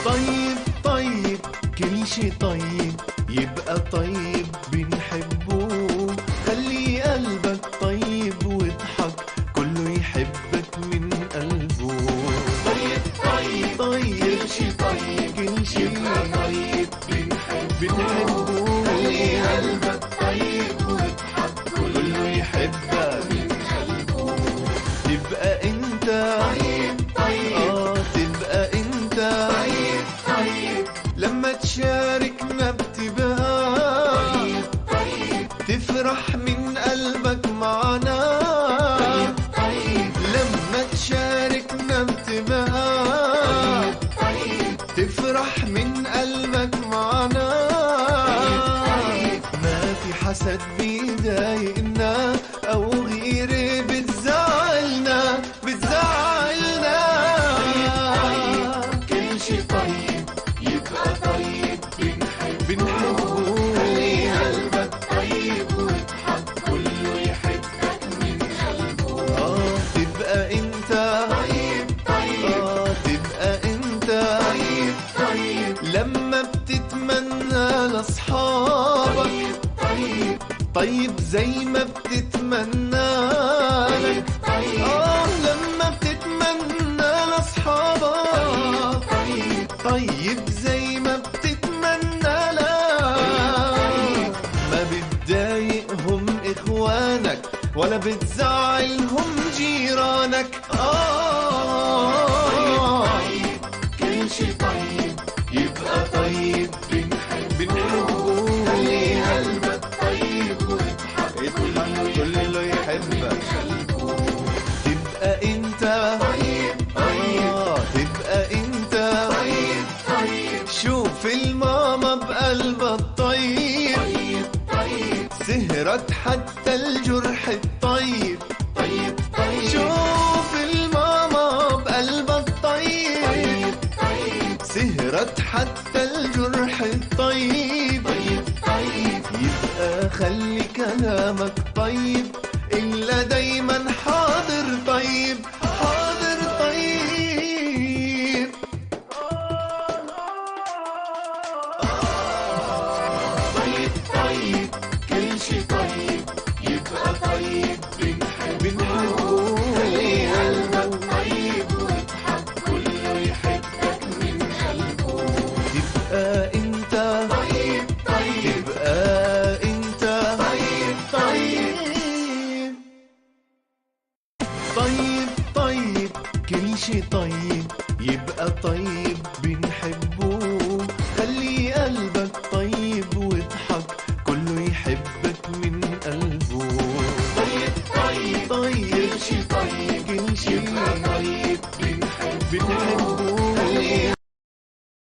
طيب طيب كل شي طيب يبقى طيب بنحبه. خلي قلبك طيب واضحك كله يحبك من قلبه. طيب طيب طيب كل شي طيب كل شي طيب بنحبه. خلي قلبك طيب واضحك كله يحبك من قلبه. تبقى انت طيب طيب تبقى انت طيب طيب لما تشاركنا بتبقى طيب تفرح من قلبك معنا. طيب طيب لما تشاركنا بتبقى طيب تفرح من قلبك معنا. طيب ما في حسد بيضايقنا أو غيره بتزعلنا بتزعلنا. كل شي طيب يبقى طيب بنحبه. خلي قلبك طيب واضحك كله يحبك من قلبه. تبقى انت طيب طيب تبقى انت طيب طيب لما بتتمنى لاصحابك طيب طيب زي ما بتتمنى لك. طيب لما بتتمنى لاصحابك طيب طيب زي ما بتتمنى لك. ما بتضايقهم اخوانك ولا بتزعلهم جيرانك. طيب كل شي طيب يبقى طيب بنحبه. خلي قلبك طيب واضحك كله يحبك. تبقى انت طيب طيب تبقى انت طيب طيب شوف الماما بقلبها الطيب طيب طيب سهرت حتى الجرح الطيب طيب طيب شوف الماما بقلبها الطيب طيب سهرت حتى الجرح الطيب طيب طيب يبقى خلي كلامك طيب